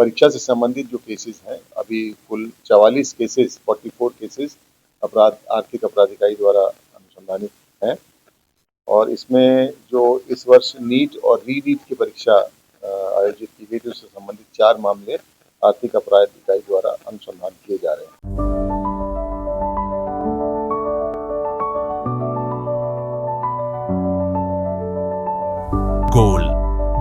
परीक्षा से संबंधित जो केसेस हैं, अभी कुल 44 केसेस 44 केसेस आर्थिक अपराध इकाई द्वारा अनुसंधानित हैं और इसमें जो इस वर्ष नीट और री-नीट की परीक्षा आयोजित की गई थी उससे संबंधित 4 मामले आर्थिक अपराध इकाई द्वारा अनुसंधान किए जा रहे हैं। Goal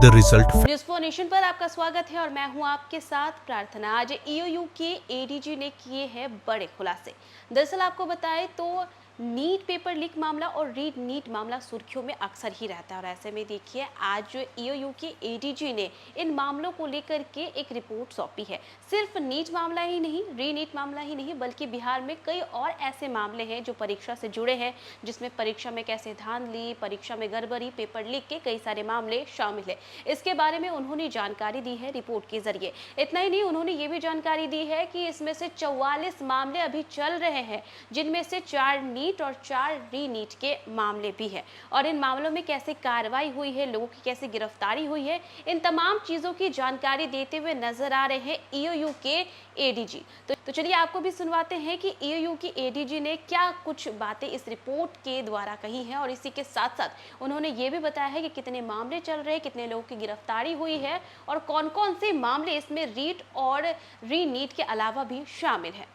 the result. News for nation पर आपका स्वागत है और मैं हूं आपके साथ प्रार्थना। आज ईओयू के एडीजी ने किए हैं बड़े खुलासे। दरअसल आपको बताएं तो नीट पेपर लीक मामला और री नीट मामला सुर्खियों में अक्सर ही रहता है और ऐसे में देखिए आज ईओयू के एडीजी ने इन मामलों को लेकर के एक रिपोर्ट सौंपी है। सिर्फ नीट मामला ही नहीं, री नीट मामला ही नहीं, बल्कि बिहार में कई और ऐसे मामले हैं जो परीक्षा से जुड़े हैं, जिसमें परीक्षा में कैसे धांधली, परीक्षा में गड़बड़ी, पेपर लीक के कई सारे मामले शामिल है। इसके बारे में उन्होंने जानकारी दी है रिपोर्ट के जरिए। इतना ही नहीं, उन्होंने ये भी जानकारी दी है कि इसमें से 44 मामले अभी चल रहे हैं, जिनमें से 4 नीट और 4 री नीट के मामले भी है और इन मामलों में कैसे कार्रवाई हुई है, लोगों की कैसे गिरफ्तारी हुई है, इन तमाम चीजों की जानकारी देते हुए नजर आ रहे हैं ईओयू के एडीजी। तो चलिए आपको भी सुनवाते हैं कि ईओयू की एडीजी ने क्या कुछ बातें इस रिपोर्ट के द्वारा कही हैं और इसी के साथ साथ उन्होंने ये भी बताया है कि कितने मामले चल रहे हैं, कितने लोगों की गिरफ्तारी हुई है और कौन कौन से मामले इसमें रीट और री नीट के अलावा भी शामिल है।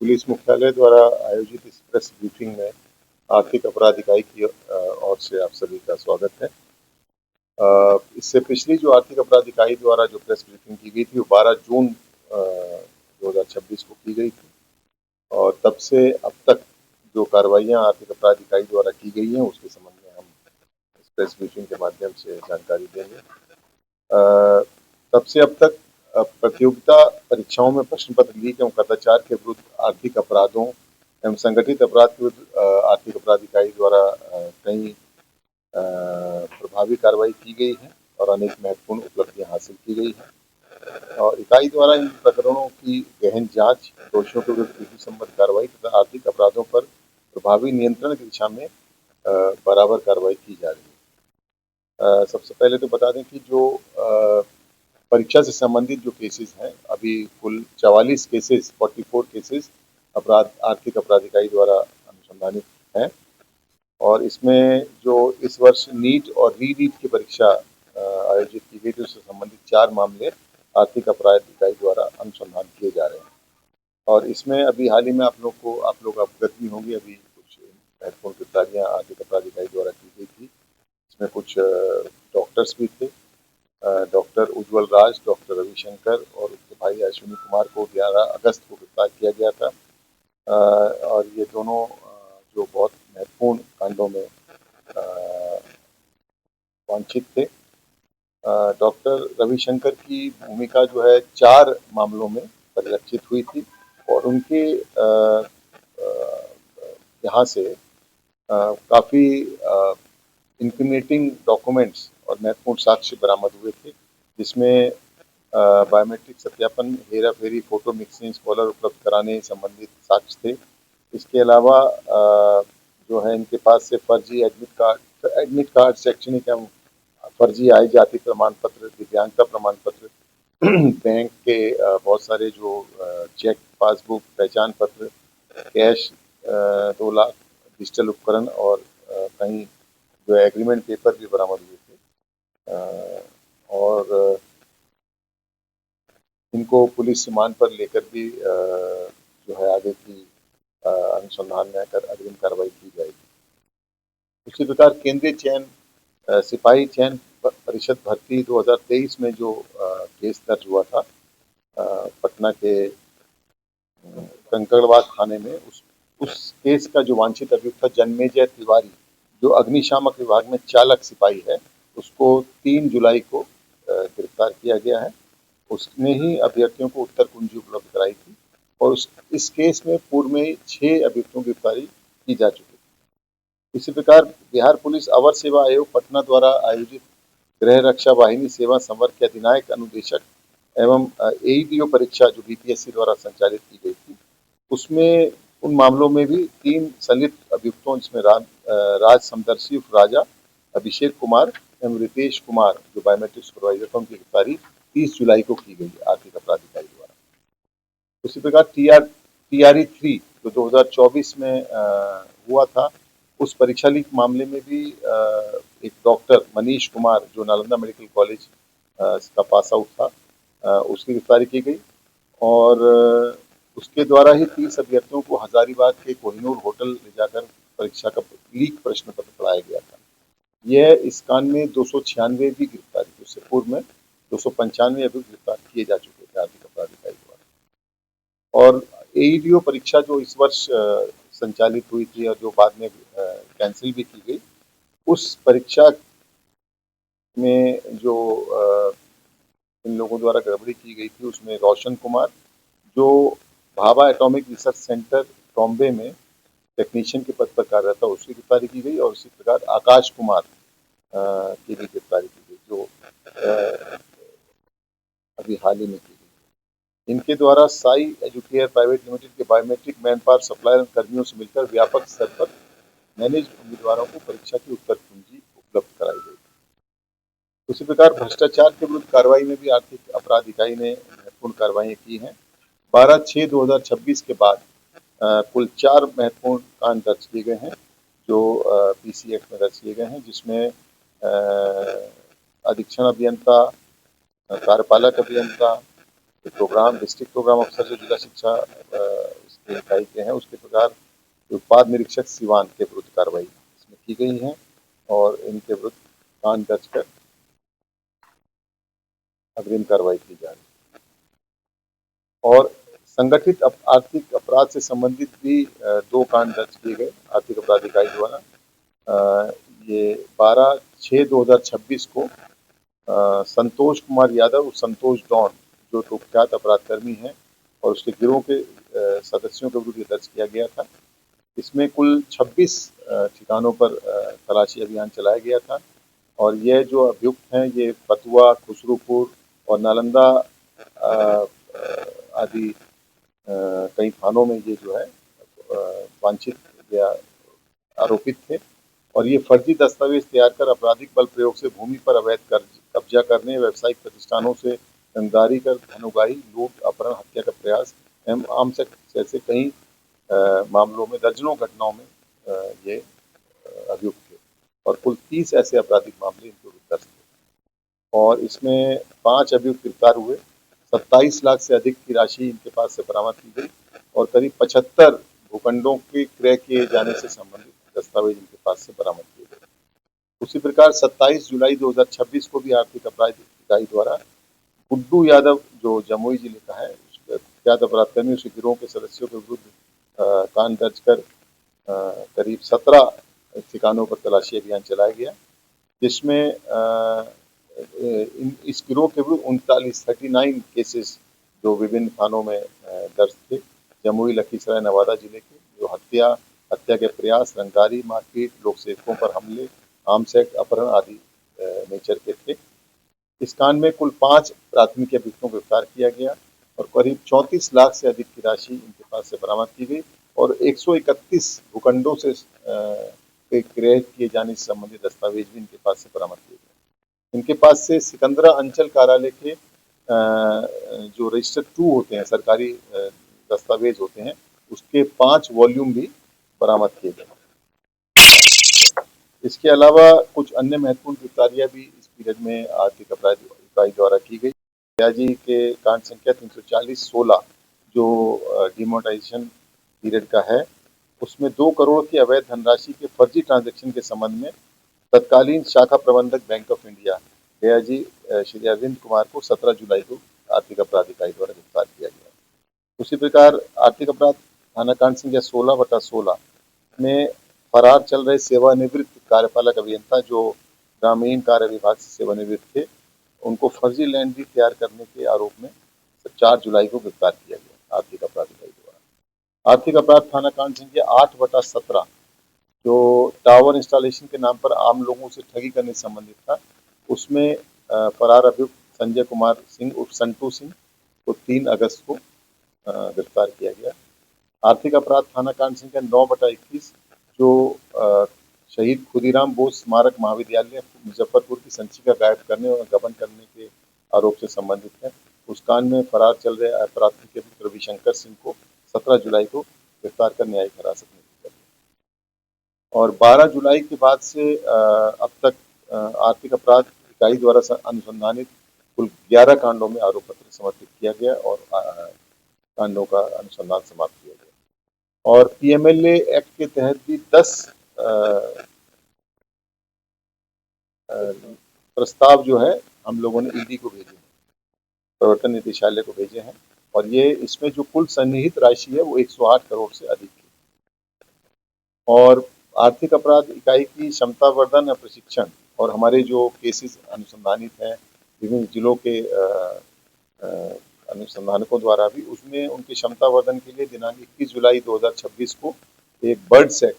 पुलिस मुख्यालय द्वारा आयोजित इस प्रेस ब्रीफिंग में आर्थिक अपराध इकाई की ओर से आप सभी का स्वागत है। इससे पिछली जो आर्थिक अपराध इकाई द्वारा जो प्रेस ब्रीफिंग की गई थी वो 12 जून 2026 को की गई थी और तब से अब तक जो कार्रवाइयां आर्थिक अपराध इकाई द्वारा की गई हैं उसके संबंध में हम इस प्रेस ब्रीफिंग के माध्यम से जानकारी देंगे। तब से अब तक प्रतियोगिता परीक्षाओं में प्रश्न पत्र लीक एवं कदाचार के विरुद्ध आर्थिक अपराधों एवं संगठित अपराध के विरुद्ध आर्थिक अपराध इकाई द्वारा कई प्रभावी कार्रवाई की गई है और अनेक महत्वपूर्ण उपलब्धियां हासिल की गई है और इकाई द्वारा इन प्रकरणों की गहन जांच, दोषियों के विरुद्ध विधि सम्मत कार्रवाई तथा आर्थिक अपराधों पर प्रभावी नियंत्रण की दिशा में बराबर कार्रवाई की जा रही है। सबसे पहले तो बता दें कि जो परीक्षा से संबंधित जो केसेस हैं, अभी कुल 44 केसेस 44 केसेस आर्थिक अपराध इकाई द्वारा अनुसंधानित हैं और इसमें जो इस वर्ष नीट और री नीट की परीक्षा आयोजित की गई थी उससे संबंधित 4 मामले आर्थिक अपराध इकाई द्वारा अनुसंधान किए जा रहे हैं और इसमें अभी हाल ही में आप लोग अवगत भी होंगे, अभी कुछ महत्वपूर्ण गिरफ्तारियां आर्थिक अपराध इकाई द्वारा की गई थी। इसमें कुछ डॉक्टर्स भी थे, डॉक्टर उज्ज्वल राज, डॉक्टर रविशंकर और उसके भाई अश्विनी कुमार को 11 अगस्त को गिरफ्तार किया गया था और ये दोनों जो बहुत महत्वपूर्ण कांडों में वांछित थे। डॉक्टर रविशंकर की भूमिका जो है 4 मामलों में परिलक्षित हुई थी और उनके यहाँ से काफ़ी इंक्रिमिनेटिंग डॉक्यूमेंट्स और महत्वपूर्ण साक्ष्य बरामद हुए थे, जिसमें बायोमेट्रिक सत्यापन, हेरा फेरी, फोटो मिक्सिंग, स्कॉलर उपलब्ध कराने संबंधित साक्ष्य थे। इसके अलावा जो है इनके पास से फर्जी एडमिट कार्ड, शैक्षणिक एवं फर्जी आय जाति प्रमाण पत्र, दिव्यांगता प्रमाण पत्र, बैंक के बहुत सारे जो चेक, पासबुक, पहचान पत्र, कैश 2 लाख, डिजिटल उपकरण और कहीं जो एग्रीमेंट पेपर भी बरामद हुए थे और इनको पुलिस रिमांड पर लेकर भी जो है आगे की अनुसंधान में कर अग्रिम कार्रवाई की जाएगी। उसी प्रकार केंद्रीय चयन सिपाही चयन परिषद भर्ती 2023 में जो केस दर्ज हुआ था पटना के कंकड़बाग थाने में, उस केस का जो वांछित अभियुक्त था जन्मेजय तिवारी, जो अग्निशामक विभाग में चालक सिपाही है, उसको 3 जुलाई को गिरफ्तार किया गया है। उसने ही अभ्यर्थियों को उत्तर कुंजी उपलब्ध कराई थी और इस केस में पूर्व में 6 अभियुक्तों की गिरफ्तारी की जा चुकी है। इसी प्रकार बिहार पुलिस अवर सेवा आयोग पटना द्वारा आयोजित गृह रक्षा वाहिनी सेवा संवर्ग के अधिनायक अनुदेशक एवं एईडीओ परीक्षा जो बीपीएससी द्वारा संचालित की गई थी, उसमें उन मामलों में भी 3 संलिप्त अभियुक्तों, जिसमें राज समदर्शी राजा, अभिषेक कुमार एवं रितेश कुमार जो बायोमेट्रिक सुपरवाइजर था, उनकी गिरफ्तारी 30 जुलाई को की गई आर्थिक अपराध इकाई द्वारा। उसी प्रकार TRE 3 जो 2024 में हुआ था, उस परीक्षा लीक मामले में भी एक डॉक्टर मनीष कुमार जो नालंदा मेडिकल कॉलेज का पास आउट था, उसकी गिरफ्तारी की गई और उसके द्वारा ही 30 अभ्यर्थियों को हजारीबाग के कोहिनूर होटल ले जाकर परीक्षा का लीक प्रश्न पत्र पढ़ाया गया था। यह इस कांड में 296 भी गिरफ्तारी थी। उससे पूर्व में 295 अभी गिरफ्तार किए जा चुके थे आर्थिक अपराध इकाई द्वारा। और AEDO परीक्षा जो इस वर्ष संचालित हुई थी और जो बाद में कैंसिल भी की गई, उस परीक्षा में जो इन लोगों द्वारा गड़बड़ी की गई थी, उसमें रोशन कुमार जो Bhabha atomic research centre Bombay में टेक्नीशियन के पद पर कार्यरत था, उसकी गिरफ्तारी की गई। और उसी प्रकार आकाश कुमार की भी गिरफ्तारी की गई, जो अभी हाल ही में की गई। इनके द्वारा साई एजुकेयर प्राइवेट लिमिटेड के बायोमेट्रिक मैन पावर सप्लायर कर्मियों से मिलकर व्यापक स्तर पर मैनेज उम्मीदवारों को परीक्षा की उत्तर कुंजी उपलब्ध कराई गई। उसी प्रकार भ्रष्टाचार के विरुद्ध कार्रवाई में भी आर्थिक अपराध इकाई ने महत्वपूर्ण कार्रवाई की हैं। 12/6/2026 के बाद कुल 4 महत्वपूर्ण कांड दर्ज किए गए हैं, जो PC एक्ट में दर्ज किए गए हैं, जिसमें अधीक्षण अभियंता, कार्यपालक अभियंता, प्रोग्राम डिस्ट्रिक्ट प्रोग्राम अफसर जो जिला शिक्षा इसके इकाई के हैं, उसके प्रकार उत्पाद निरीक्षक सिवान के विरुद्ध कार्रवाई इसमें की गई है और इनके विरुद्ध कांड दर्ज कर अग्रिम कार्रवाई की जा रही है। और संगठित आर्थिक अपराध से संबंधित भी 2 कांड दर्ज किए गए आर्थिक अपराध इकाई द्वारा। ये 12/6/2026 को संतोष कुमार यादव, संतोष डॉन जो कुख्यात अपराध कर्मी है और उसके गिरोह के सदस्यों के विरुद्ध दर्ज किया गया था। इसमें कुल 26 ठिकानों पर तलाशी अभियान चलाया गया था और यह जो अभियुक्त हैं, ये फतुहा, खुसरूपुर और नालंदा आदि कई थानों में ये जो है वांछित या आरोपित थे और ये फर्जी दस्तावेज तैयार कर आपराधिक बल प्रयोग से भूमि पर अवैध कब्जा करने, व्यावसायिक प्रतिष्ठानों से रंगदारी कर धन उगाही, लूट, अपहरण, हत्या का प्रयास एवं आमचक जैसे कई मामलों में, दर्जनों घटनाओं में ये अभियुक्त थे और कुल 30 ऐसे आपराधिक मामले इनके विरुद्ध दर्ज थे और इसमें 5 अभियुक्त गिरफ्तार हुए। 27 लाख से अधिक की राशि इनके पास से बरामद की गई और करीब 75 भूखंडों के क्रय किए जाने से संबंधित दस्तावेज इनके पास से बरामद किए गए। उसी प्रकार 27 जुलाई 2026 को भी आर्थिक अपराध इकाई द्वारा गुड्डू यादव जो जमुई जिले का है, कुख्यात अपराध कर्मी, उसके गिरोह के सदस्यों के विरुद्ध कांड दर्ज कर करीब 17 ठिकानों पर तलाशी अभियान चलाया गया, जिसमें इस गिरोह के विरुद्ध 39 केसेस जो विभिन्न थानों में दर्ज थे, जमुई, लखीसराय, नवादा जिले के, जो हत्या के प्रयास, रंगदारी, मारपीट, लोक सेवकों पर हमले, आर्म्स एक्ट, अपहरण आदि नेचर के थे। इस कांड में कुल 5 प्राथमिक अभियुक्तों को गिरफ्तार किया गया और करीब 34 लाख से अधिक की राशि इनके पास से बरामद की गई और 131 भूखंडों से क्रय किए जाने से संबंधित दस्तावेज भी इनके पास से बरामद किए गए। इनके पास से सिकंदरा अंचल कार्यालय के जो रजिस्टर 2 होते हैं, सरकारी दस्तावेज होते हैं, उसके 5 वॉल्यूम भी बरामद किए गए। इसके अलावा कुछ अन्य महत्वपूर्ण गिरफ्तारियां भी इस पीरियड में आर्थिक अपराध इकाई द्वारा की गई। जी के कांड संख्या 340/16 जो डिमोनेटाइजेशन पीरियड का है, उसमें 2 करोड़ की अवैध धनराशि के फर्जी ट्रांजैक्शन के संबंध में तत्कालीन शाखा प्रबंधक बैंक ऑफ इंडिया गया जी श्री अरविंद कुमार को 17 जुलाई को आर्थिक अपराध इकाई द्वारा गिरफ्तार किया गया। उसी प्रकार आर्थिक अपराध थाना कांड संख्या 16/16 में फरार चल रहे सेवानिवृत्त कार्यपालक अभियंता जो ग्रामीण कार्य विभाग से सेवानिवृत्त थे, उनको फर्जी लैंड डीड तैयार करने के आरोप में 4 जुलाई को गिरफ्तार किया गया आर्थिक अपराध इकाई द्वारा। आर्थिक अपराध थाना कांड संख्या 8/17 जो टावर इंस्टॉलेशन के नाम पर आम लोगों से ठगी करने से संबंधित था, उसमें फरार अभियुक्त संजय कुमार सिंह उर्फ संटू सिंह को 3 अगस्त को गिरफ्तार किया गया। आर्थिक अपराध थाना कांड संख्या 9/21 जो शहीद खुदीराम बोस स्मारक महाविद्यालय मुजफ्फरपुर की संचिका गायब करने और गबन करने के आरोप से संबंधित है। उस कांड में फरार चल रहे अपराधी के पुत्र रविशंकर सिंह को 17 जुलाई को गिरफ्तार कर न्यायिक हिरासत में लिया गया। और 12 जुलाई के बाद से अब तक आर्थिक अपराध इकाई द्वारा अनुसंधानित कुल 11 कांडों में आरोप पत्र समर्पित किया गया और कांडों का अनुसंधान समाप्त किया गया। और पीएमएलए एक्ट के तहत भी 10 प्रस्ताव जो है हम लोगों ने ईडी को भेजे हैं, प्रवर्तन निदेशालय को भेजे हैं, और ये इसमें जो कुल सन्निहित राशि है वो 108 करोड़ से अधिक है। और आर्थिक अपराध इकाई की क्षमता वर्धन और प्रशिक्षण और हमारे जो केसेस अनुसंधानित हैं विभिन्न जिलों के अनुसंधानकों द्वारा भी, उसमें उनकी क्षमता वर्धन के लिए दिनांक 21 जुलाई 2026 को एक birds act,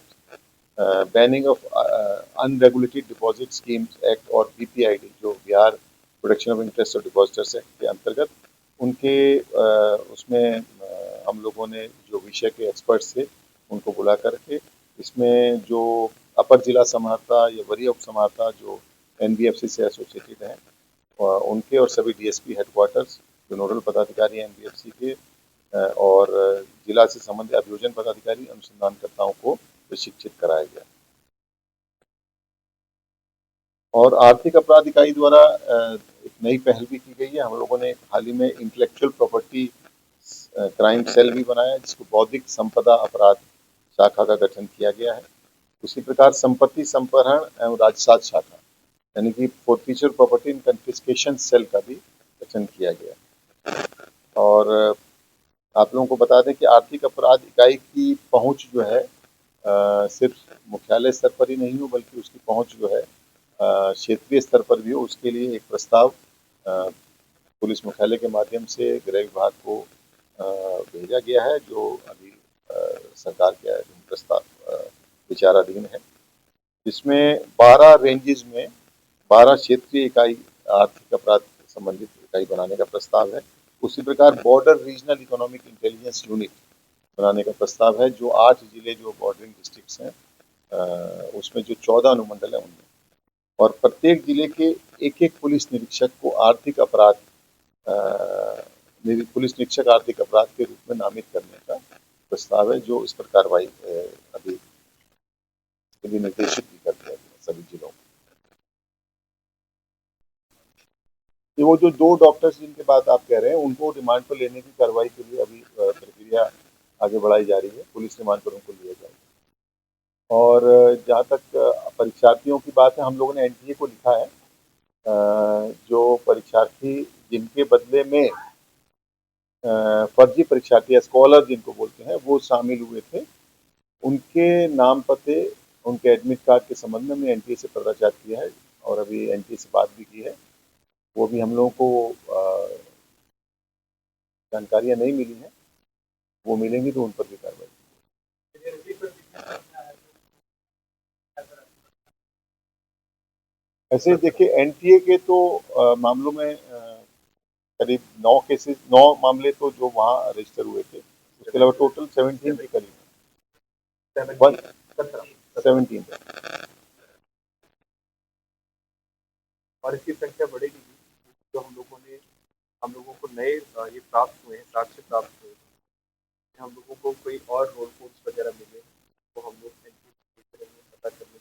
banning of unregulated deposit schemes act और बीपीआईडी जो Bihar protection of interest of depositors act के अंतर्गत उनके उसमें हम लोगों ने जो विषय के एक्सपर्ट्स थे उनको बुला करके इसमें जो अपर जिला समाहर्ता या वरीय उप समाहर्ता जो एनबीएफसी से एसोसिएटेड हैं उनके और सभी डीएसपी हेडक्वार्टर्स जो नोडल पदाधिकारी हैं एनबीएफसी के और जिला से संबंधित अभियोजन पदाधिकारी अनुसंधानकर्ताओं को प्रशिक्षित कराया गया। और आर्थिक अपराध इकाई द्वारा एक नई पहल भी की गई है। हम लोगों ने हाल ही में इंटेलेक्चुअल प्रॉपर्टी क्राइम सेल भी बनाया जिसको बौद्धिक संपदा अपराध शाखा का गठन किया गया है। उसी प्रकार संपत्ति संपहरण एवं राजसात शाखा यानी कि फोर्फीचर प्रॉपर्टी एंड कन्फिस्केशन सेल का भी गठन किया गया। और आप लोगों को बता दें कि आर्थिक अपराध इकाई की पहुंच जो है सिर्फ मुख्यालय स्तर पर ही नहीं हो बल्कि उसकी पहुंच जो है क्षेत्रीय स्तर पर भी हो। उसके लिए एक प्रस्ताव पुलिस मुख्यालय के माध्यम से गृह विभाग को भेजा गया है जो अभी सरकार के प्रस्ताव विचाराधीन है। इसमें 12 रेंजेस में 12 क्षेत्रीय इकाई आर्थिक अपराध संबंधित इकाई बनाने का प्रस्ताव है। उसी प्रकार border regional economic intelligence unit बनाने का प्रस्ताव है जो 8 जिले जो बॉर्डरिंग डिस्ट्रिक्ट्स हैं उसमें जो 14 अनुमंडल है उनमें, और प्रत्येक जिले के एक पुलिस निरीक्षक को आर्थिक अपराध पुलिस निरीक्षक आर्थिक अपराध के रूप में नामित करने का प्रस्ताव है जो इस पर कार्रवाई अभी निर्देशित भी करते हैं सभी जिलों में। ये वो जो 2 डॉक्टर्स जिनके बात आप कह रहे हैं उनको रिमांड पर लेने की कार्रवाई के लिए अभी प्रक्रिया आगे बढ़ाई जा रही है। पुलिस रिमांड पर उनको लिया जाएगा। और जहाँ तक परीक्षार्थियों की बात है, हम लोगों ने एनटीए को लिखा है जो परीक्षार्थी जिनके बदले में फर्जी परीक्षार्थी या स्कॉलर जिनको बोलते हैं वो शामिल हुए थे, उनके नाम पते उनके एडमिट कार्ड के संबंध में एनटीए से पत्राचार किया है और अभी एनटीए से बात भी की है। वो भी हम लोगों को जानकारियां नहीं मिली हैं, वो मिलेंगी तो उन पर भी कार्रवाई। ऐसे देखिए एनटीए के तो मामलों में करीब 9 मामले तो जो वहाँ रजिस्टर हुए थे, उसके अलावा टोटल 17 के करीब 17 और इसकी संख्या बढ़ेगी जो हम लोगों को नए ये प्राप्त हुए हैं, साक्ष्य प्राप्त हुए हैं। हम लोगों को कोई और रोल कोड्स वगैरह मिले तो हम लोग पता करने